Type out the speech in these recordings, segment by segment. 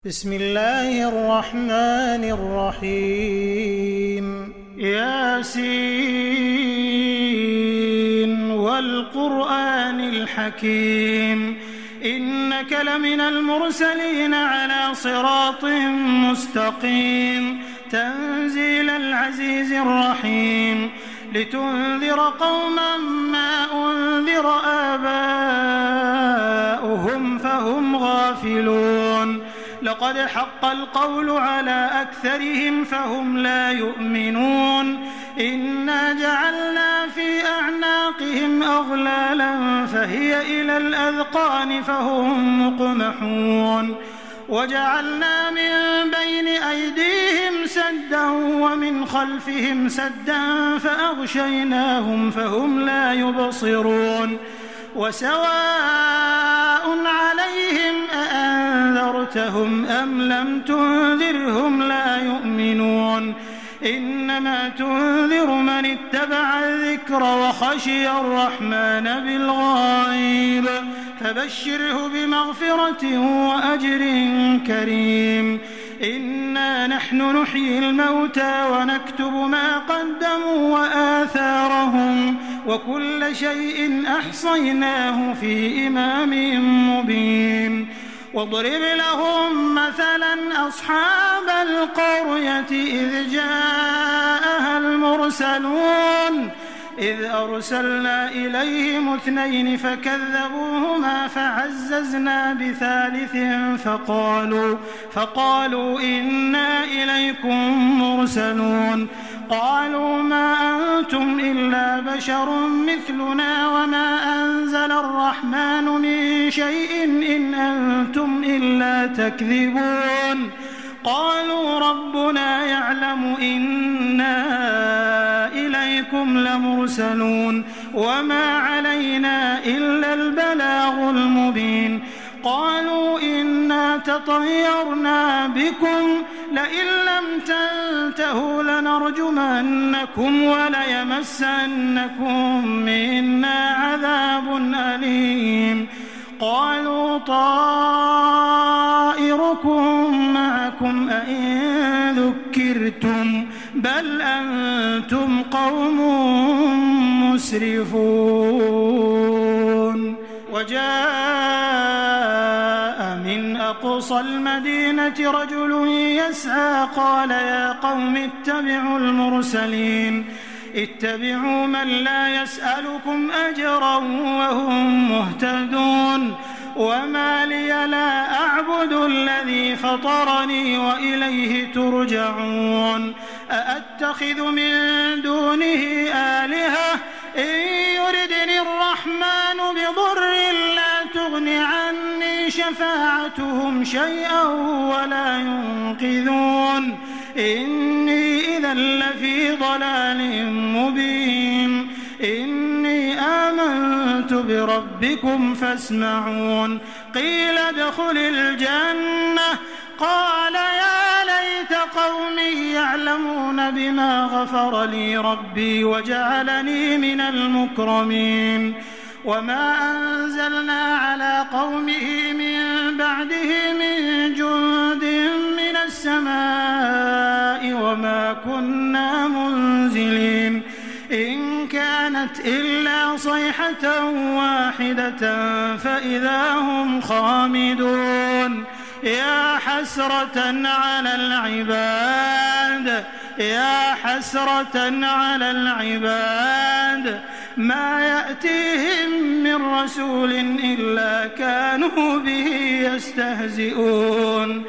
بسم الله الرحمن الرحيم ياسين والقرآن الحكيم إنك لمن المرسلين على صراط مستقيم تنزيل العزيز الرحيم لتنذر قوما ما أنذر آباؤهم فهم غافلون لقد حق القول على أكثرهم فهم لا يؤمنون إنا جعلنا في أعناقهم أغلالا فهي إلى الأذقان فهم مقمحون وجعلنا من بين أيديهم سدا ومن خلفهم سدا فأغشيناهم فهم لا يبصرون وسواء عليهم أأنذرتهم أم لم تنذرهم لا يؤمنون إنما تنذر من اتبع الذكر وخشي الرحمن بالغيب فبشره بمغفرة وأجر كريم إنا نحن نحيي الموتى ونكتب ما قدموا وآثارهم وكل شيء أحصيناه في إمام مبين واضرب لهم مثلا أصحاب القرية إذ جاءها المرسلون إذ أرسلنا إليهم 2 فكذبوهما فعززنا بثالث فقالوا إنا إليكم مرسلون قالوا ما أنتم إلا بشر مثلنا وما أنزل الرحمن من شيء إن أنتم إلا تكذبون قالوا ربنا يعلم إنا إليكم لمرسلون وما علينا إلا البلاغ المبين قالوا إنا تطيرنا بكم لئن لم تنتهوا لنرجمنكم وليمسنكم منا عذاب أليم قالوا طائركم معكم أئن ذكرتم بل أنتم قوم مسرفون وجاء من أقصى المدينة رجل يسعى قال يا قوم اتبعوا المرسلين اتبعوا من لا يسألكم أجرا وهم مهتدون وما لي لا أعبد الذي فطرني وإليه ترجعون أأتخذ من دونه آلهة إن يردني الرحمن بضر لا تغن عني شفاعتهم شيئا ولا ينقذون إني إذا لفي ضلال مبين إني آمنت بربكم فاسمعون قيل ادخل الجنة قال يا ليت قومي يعلمون بما غفر لي ربي وجعلني من المكرمين وما أنزلنا على قومه من بعده من جند من السماء وما كنا منزلين إن كانت إلا صيحة واحدة فإذا هم خامدون يا حسرة على العباد ما يأتيهم من رسول إلا كانوا به يستهزئون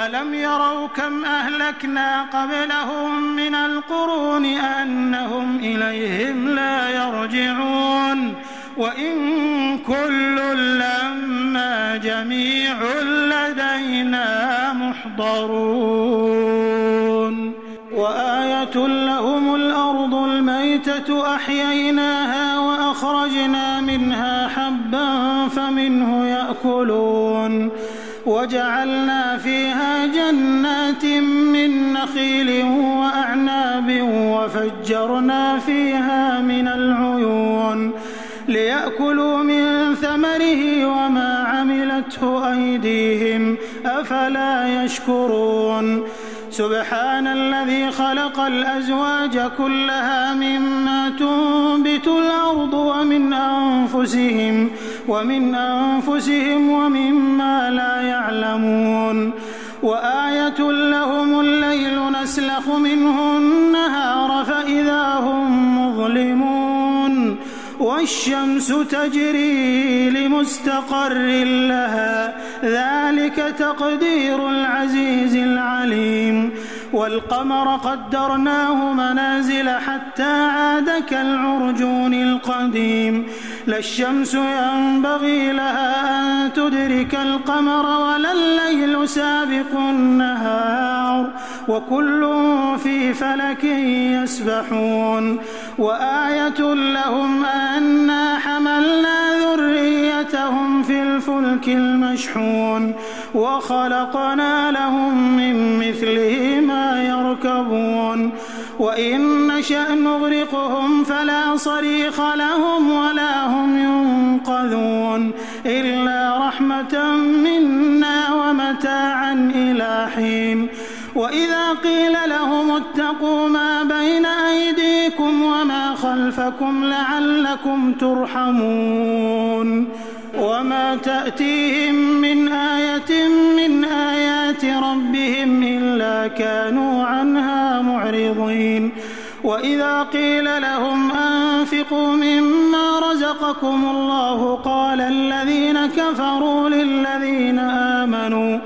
ألم يروا كم أهلكنا قبلهم من القرون أنهم إليهم لا يرجعون وإن كل لما جميع لدينا محضرون وآية لهم الأرض الميتة أحييناها وأخرجنا منها حبا فمنه يأكلون وجعلنا فيها جنات من نخيل وأعناب وفجرنا فيها من العيون ليأكلوا من ثمره وما عملته أيديهم أفلا أفلا يشكرون سبحان الذي خلق الأزواج كلها مما تنبت الأرض ومن أنفسهم ومما لا يعلمون وآية لهم الليل نسلخ منه النهار فإذا هم مظلمون والشمس تجري لمستقر لها ذلك تقدير العزيز العليم والقمر قدرناه منازل حتى عاد كالعرجون القديم لا الشمس ينبغي لها أن تدرك القمر ولا الليل سابق النهار وكل في فلك يسبحون وآية لهم أنا حملنا ذريتهم في الفلك المشحون وخلقنا لهم من مثله ما يركبون وإن نشأ نغرقهم فلا صريخ لهم ولا هم ينقذون إلا رحمة منا ومتاعا إلى حين وإذا قيل لهم اتقوا ما بين أيديكم وما خلفكم لعلكم ترحمون وما تأتيهم من آية من آيات ربهم إلا كانوا عنها معرضين وإذا قيل لهم أنفقوا مما رزقكم الله قال الذين كفروا للذين آمنوا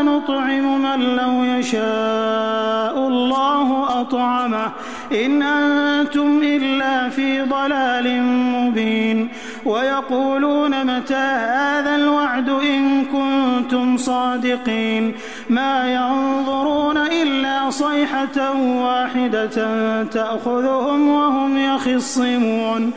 أنطعم من لو يشاء الله أطعمه إن أنتم إلا في ضلال مبين ويقولون متى هذا الوعد إن كنتم صادقين ما ينظرون إلا صيحة واحدة تأخذهم وهم يخصمون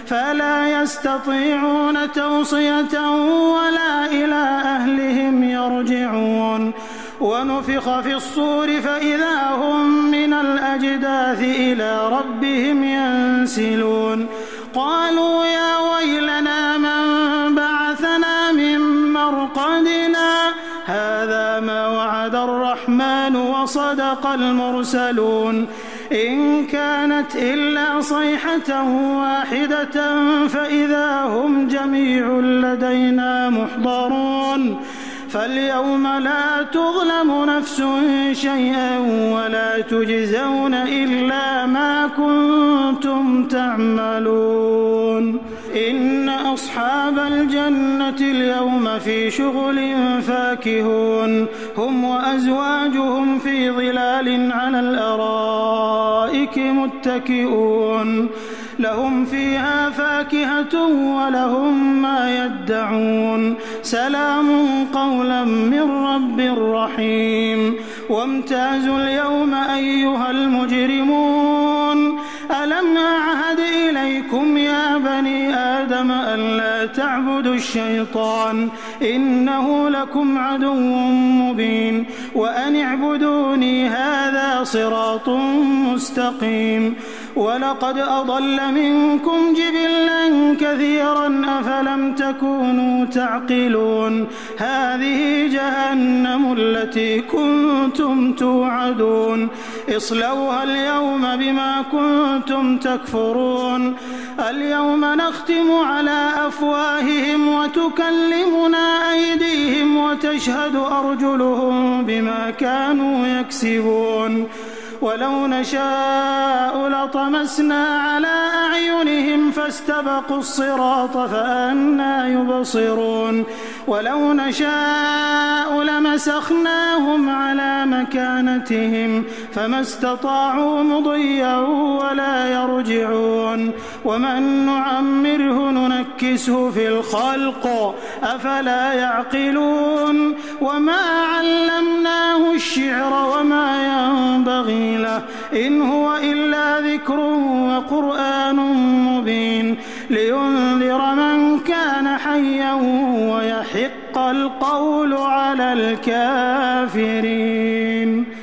فلا يستطيعون توصية ولا إلى أهلهم يرجعون ونفخ في الصور فإذا هم من الأجداث إلى ربهم ينسلون قالوا يا ويلنا من بعثنا من مرقدنا هذا ما وعد الرحمن وصدق المرسلون إن كانت إلا صيحة واحدة فإذا هم جميع لدينا محضرون فاليوم لا تظلم نفس شيئا ولا تجزون إلا ما كنتم تعملون إن أصحاب الجنة اليوم في شغل فاكهون هم وأزواجهم في ظلال على الأرائك متكئون لهم فيها فاكهة ولهم ما يدعون سلام قولا من رب رحيم وامتازوا اليوم أيها المجرمون ألم أعهد إليكم يا بني آدم ألا تعبدوا الشيطان إنه لكم عدو مبين وأن اعبدوني هذا صراط مستقيم ولقد أضل منكم جبلا كثيرا أفلم تكونوا تعقلون هذه جهنم التي كنتم توعدون اصلوها اليوم بما كنتم تكفرون اليوم نختم على أفواههم وتكلمنا أيديهم وتشهد أرجلهم بما كانوا يكسبون ولو نشاء لطمسنا على أعينهم فاستبقوا الصراط فأنى يبصرون ولو نشاء لمسخناهم على مكانتهم فما استطاعوا مضيا ولا يرجعون ومن نعمره ننكسه في الخلق أفلا يعقلون وما علمناه الشعر وما ينبغي له إن هو إلا ذكر وقرآن مبين لينذر من كان حيا ويحق القول على الكافرين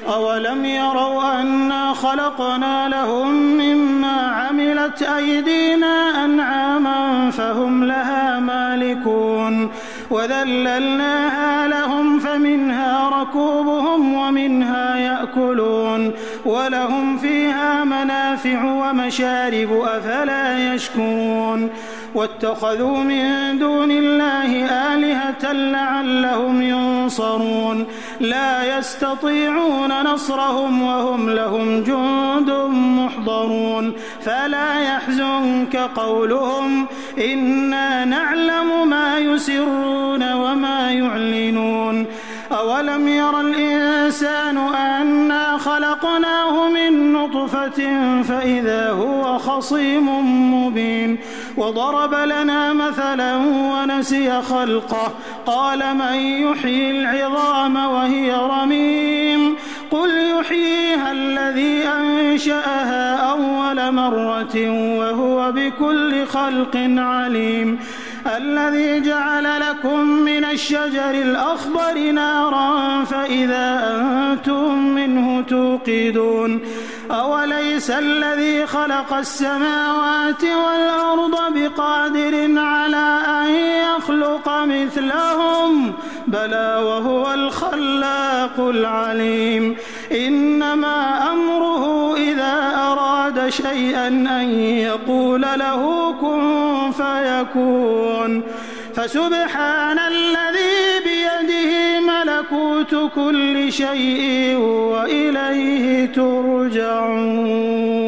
أولم يروا أنا خلقنا لهم مما عملت أيدينا أنعاما فهم لها مالكون يهلكون وذللناها لهم فمنها ركوبهم ومنها يأكلون ولهم فيها منافع ومشارب أفلا يشكرون واتخذوا من دون الله آلهة لعلهم ينصرون لا يستطيعون نصرهم وهم لهم جند محضرون فلا يحزنك قولهم إنا نعلم ما يسرون وما يعلنون أولم ير الإنسان أنا خلقناه من نطفة فإذا هو خصيم مبين وضرب لنا مثلا ونسي خلقه قال من يحيي العظام وهي رميم قل يحييها الذي أنشأها أول مرة وهو بكل خلق عليم الذي جعل لكم من الشجر الأخضر نارا فإذا أنتم منه توقدون أوليس الذي خلق السماوات والأرض بقادر على أن يخلق مثلهم بلى وهو الخلاق العليم إنما أمره إذا أراد شيئا أن يقول له كن فيكون فسبحان الذي بيده ملكوت كل شيء وإليه ترجعون.